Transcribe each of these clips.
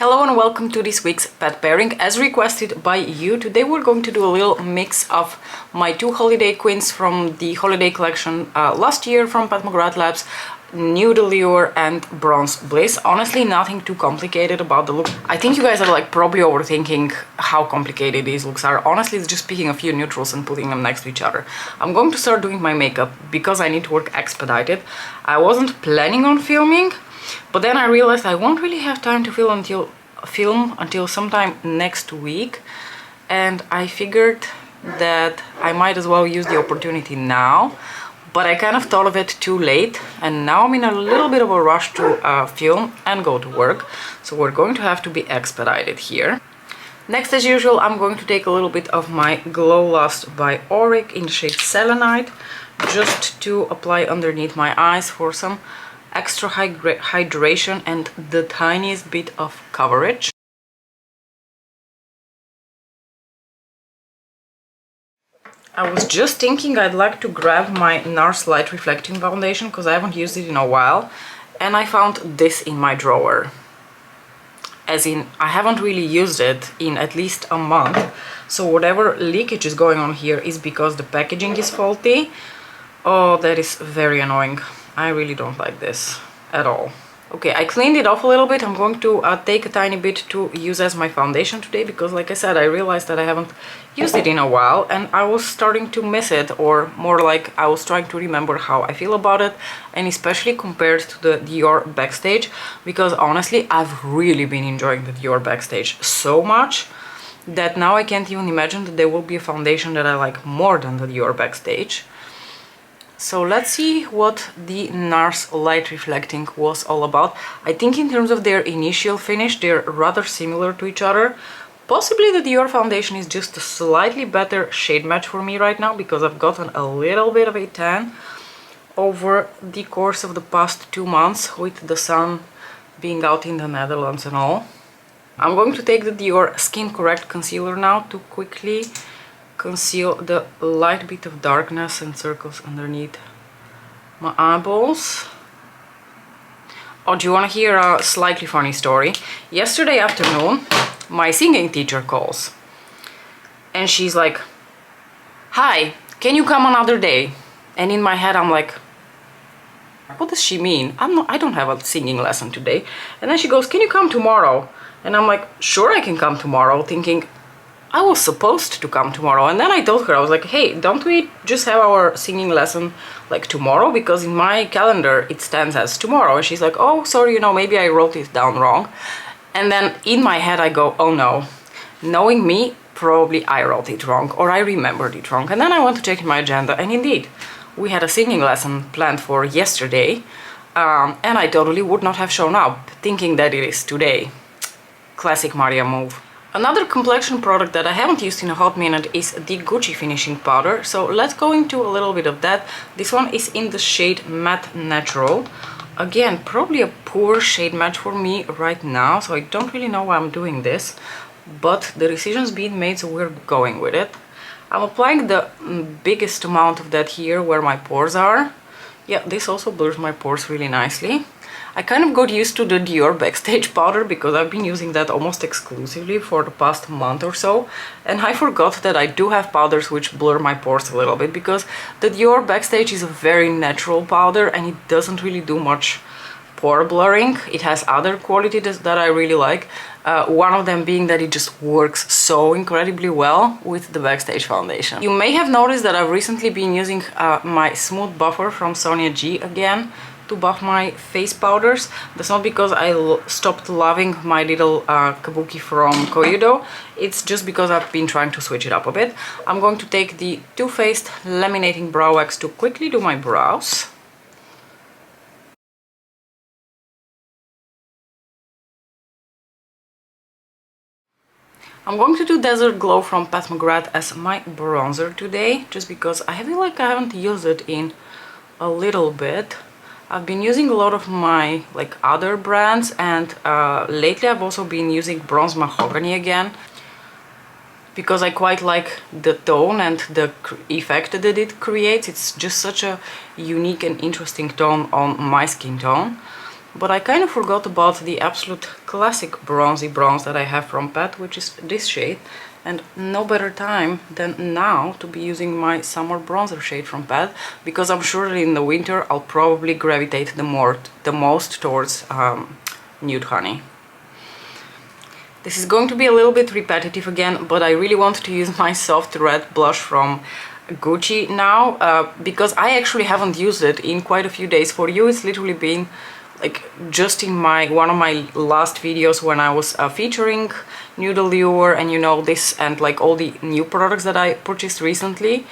Hello and welcome to this week's pet pairing. As requested by you, today we're going to do a little mix of my two holiday queens from the holiday collection last year from Pat McGrath Labs, Nude Allure and Bronze Bliss. Honestly, nothing too complicated about the look. I think you guys are like probably overthinking how complicated these looks are. Honestly, it's just picking a few neutrals and putting them next to each other. I'm going to start doing my makeup because I need to work expedited. I wasn't planning on filming, but then I realized I won't really have time to film until sometime next week, and I figured that I might as well use the opportunity now, but I kind of thought of it too late, and now I'm in a little bit of a rush to film and go to work, so we're going to have to be expedited here. Next, as usual, I'm going to take a little bit of my Glow Lust by Auric in the shade Selenite, just to apply underneath my eyes for some extra hydration and the tiniest bit of coverage. I was just thinking I'd like to grab my NARS Light Reflecting Foundation because I haven't used it in a while, and I found this in my drawer. As in, I haven't really used it in at least a month, so whatever leakage is going on here is because the packaging is faulty. Oh, that is very annoying. I really don't like this at all. Okay, I cleaned it off a little bit. I'm going to take a tiny bit to use as my foundation today because, like I said, I realized that I haven't used it in a while and I was starting to miss it, or more like I was trying to remember how I feel about it, and especially compared to the Dior Backstage, because honestly I've really been enjoying the Dior Backstage so much that now I can't even imagine that there will be a foundation that I like more than the Dior Backstage. So let's see what the NARS Light Reflecting was all about. I think in terms of their initial finish, they're rather similar to each other. Possibly the Dior foundation is just a slightly better shade match for me right now because I've gotten a little bit of a tan over the course of the past 2 months with the sun being out in the Netherlands and all. I'm going to take the Dior Skin Correct Concealer now to quickly conceal the light bit of darkness and circles underneath my eyeballs. Oh, do you want to hear a slightly funny story? Yesterday afternoon, my singing teacher calls and she's like, "Hi, can you come another day?" And in my head I'm like, what does she mean? I don't have a singing lesson today. And then she goes, "Can you come tomorrow?" And I'm like, "Sure, I can come tomorrow," thinking I was supposed to come tomorrow. And then I told her, I was like, "Hey, don't we just have our singing lesson like tomorrow? Because in my calendar it stands as tomorrow." And she's like, "Oh, sorry, maybe I wrote it down wrong." And then in my head I go, oh no, knowing me, probably I wrote it wrong or I remembered it wrong. And then I went to check my agenda, and indeed we had a singing lesson planned for yesterday, and I totally would not have shown up thinking that it is today. Classic Maria move. Another complexion product that I haven't used in a hot minute is the Gucci finishing powder, so let's go into a little bit of that. This one is in the shade Matte Natural. Again, probably a poor shade match for me right now, so I don't really know why I'm doing this, but the decision's been made, so we're going with it. I'm applying the biggest amount of that here where my pores are. Yeah, this also blurs my pores really nicely. I kind of got used to the Dior Backstage powder because I've been using that almost exclusively for the past month or so, and I forgot that I do have powders which blur my pores a little bit, because the Dior Backstage is a very natural powder and it doesn't really do much pore blurring. It has other qualities that I really like, one of them being that it just works so incredibly well with the Backstage foundation. You may have noticed that I've recently been using my Smooth Buffer from Sonia G again to buff my face powders. That's not because I stopped loving my little kabuki from Koyudo, it's just because I've been trying to switch it up a bit. I'm going to take the Too Faced Laminating Brow Wax to quickly do my brows. I'm going to do Desert Glow from Pat McGrath as my bronzer today, just because I feel like I haven't used it in a little bit. I've been using a lot of my other brands, and lately I've also been using Bronze Mahogany again because I quite like the tone and the effect that it creates. It's just such a unique and interesting tone on my skin tone. But I kind of forgot about the absolute classic bronzy bronze that I have from Pat, which is this shade. And no better time than now to be using my summer bronzer shade from Pat, because I'm sure that in the winter I'll probably gravitate the most towards Nude Honey. This is going to be a little bit repetitive again, but I really want to use my soft red blush from Gucci now, because I actually haven't used it in quite a few days. For you, it's literally been like just in one of my last videos when I was featuring Nude Allure and, you know, this and like all the new products that I purchased recently.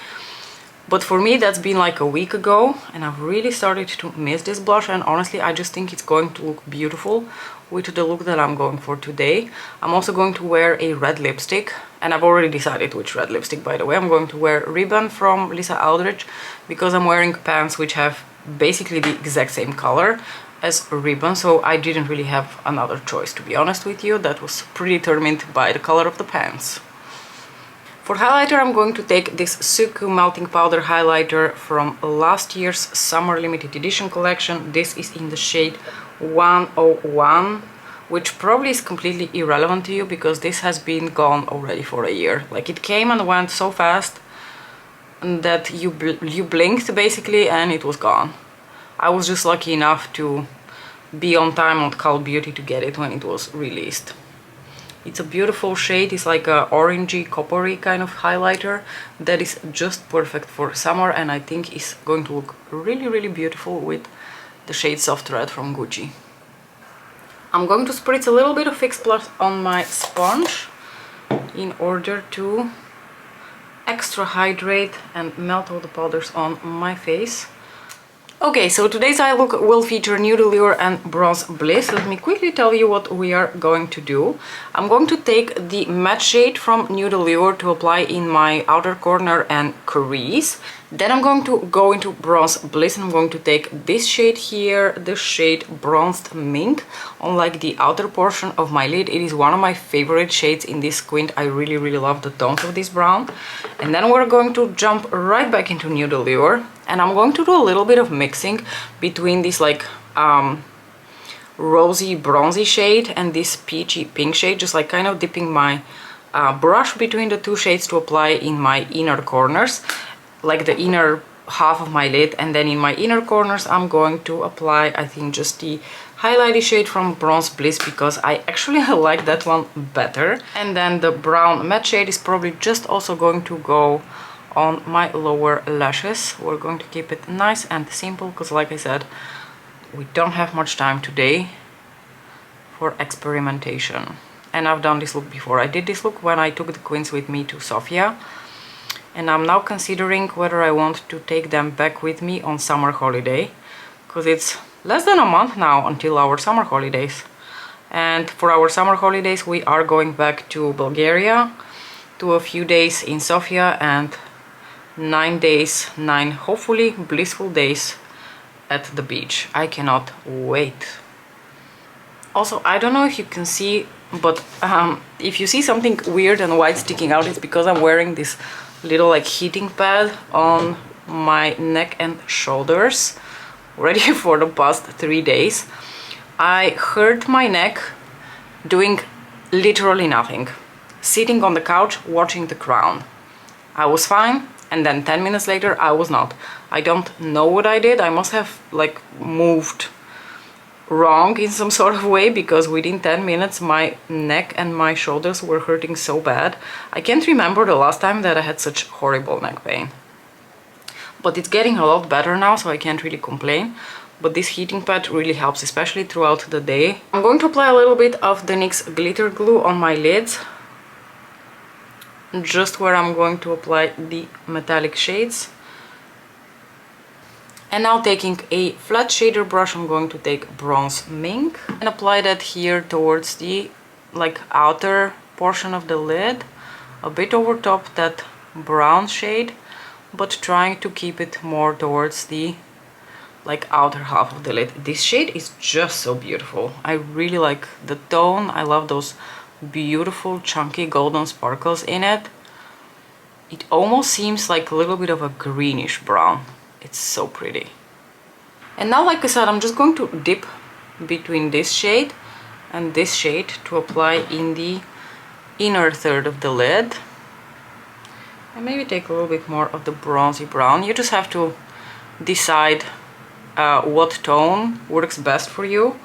But for me, that's been like a week ago, and I've really started to miss this blush, and honestly I just think it's going to look beautiful with the look that I'm going for today. I'm also going to wear a red lipstick, and I've already decided which red lipstick, by the way. I'm going to wear Ribbon from Lisa Aldrich, because I'm wearing pants which have basically the exact same color as Ribbon, so I didn't really have another choice, to be honest with you. That was predetermined by the color of the pants. For highlighter, I'm going to take this Suku Melting Powder highlighter from last year's Summer Limited Edition collection. This is in the shade 101, which probably is completely irrelevant to you because this has been gone already for a year. Like, it came and went so fast that you blinked basically and it was gone. I was just lucky enough to be on time on Call Beauty to get it when it was released. It's a beautiful shade. It's like a orangey, coppery kind of highlighter that is just perfect for summer, and I think is going to look really, really beautiful with the shade Soft Red from Gucci. I'm going to spritz a little bit of Fix Plus on my sponge in order to extra hydrate and melt all the powders on my face. Okay, so today's eye look will feature Nude Allure and Bronze Bliss. Let me quickly tell you what we are going to do. I'm going to take the matte shade from Nude Allure to apply in my outer corner and crease. Then I'm going to go into Bronze Bliss, and I'm going to take this shade here, the shade Bronzed Mint, on like the outer portion of my lid. It is one of my favorite shades in this squint. I really, really love the tones of this brown. And then we're going to jump right back into Nude Allure, and I'm going to do a little bit of mixing between this like rosy bronzy shade and this peachy pink shade, just like kind of dipping my brush between the two shades to apply in my inner corners, like the inner half of my lid. And then in my inner corners I'm going to apply, I think, just the highlighty shade from Bronze Bliss, because I actually like that one better. And then the brown matte shade is probably just also going to go on my lower lashes. We're going to keep it nice and simple because, like I said, we don't have much time today for experimentation. And I've done this look before. I did this look when I took the queens with me to Sofia, and I'm now considering whether I want to take them back with me on summer holiday, because it's less than a month now until our summer holidays. And for our summer holidays we are going back to Bulgaria, to a few days in Sofia, and 9 days, 9 hopefully blissful days at the beach. I cannot wait. Also, I don't know if you can see, but if you see something weird and white sticking out, it's because I'm wearing this little like heating pad on my neck and shoulders already for the past 3 days. I hurt my neck doing literally nothing, sitting on the couch watching The Crown. I was fine, and then 10 minutes later I was not. I don't know what I did. I must have like moved wrong in some sort of way, because within 10 minutes my neck and my shoulders were hurting so bad. I can't remember the last time that I had such horrible neck pain. But it's getting a lot better now, so I can't really complain. But this heating pad really helps, especially throughout the day. I'm going to apply a little bit of the NYX glitter glue on my lids, just where I'm going to apply the metallic shades. And now, taking a flat shader brush, I'm going to take Bronze Mink and apply that here towards the like outer portion of the lid, a bit over top that brown shade, but trying to keep it more towards the like outer half of the lid. This shade is just so beautiful. I really like the tone. I love those beautiful chunky golden sparkles in it. It almost seems like a little bit of a greenish brown. It's so pretty. And now, like I said, I'm just going to dip between this shade and this shade to apply in the inner third of the lid. And maybe take a little bit more of the bronzy brown. You just have to decide what tone works best for you.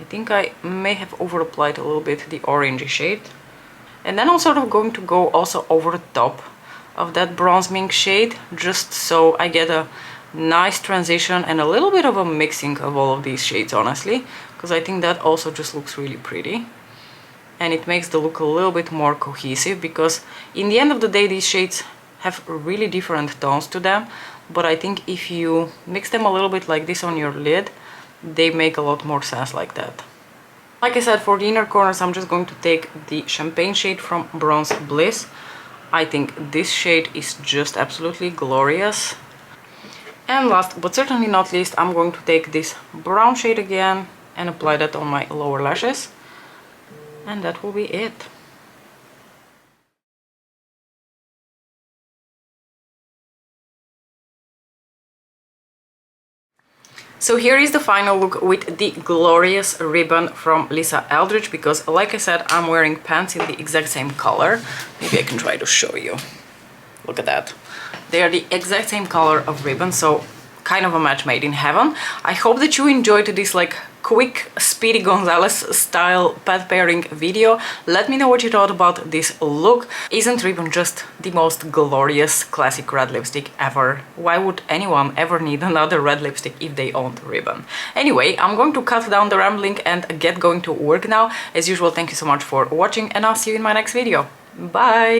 I think I may have over applied a little bit the orangey shade. And then I'm sort of going to go also over the top of that bronze mink shade, just so I get a nice transition and a little bit of a mixing of all of these shades, honestly, because I think that also just looks really pretty. And it makes the look a little bit more cohesive, because in the end of the day these shades have really different tones to them, but I think if you mix them a little bit like this on your lid, they make a lot more sense like that. Like I said, for the inner corners I'm just going to take the champagne shade from Bronze Bliss. I think this shade is just absolutely glorious. And last but certainly not least, I'm going to take this brown shade again and apply that on my lower lashes. And that will be it. So here is the final look with the glorious ribbon from Lisa Eldridge, because like I said, I'm wearing pants in the exact same color. Maybe I can try to show you. Look at that. They are the exact same color of ribbon, so kind of a match made in heaven. I hope that you enjoyed this like quick Speedy Gonzalez style pet pairing video. Let me know what you thought about this look. Isn't ribbon just the most glorious classic red lipstick ever? Why would anyone ever need another red lipstick if they owned ribbon? Anyway, I'm going to cut down the rambling and get going to work now. As usual, thank you so much for watching, and I'll see you in my next video. Bye!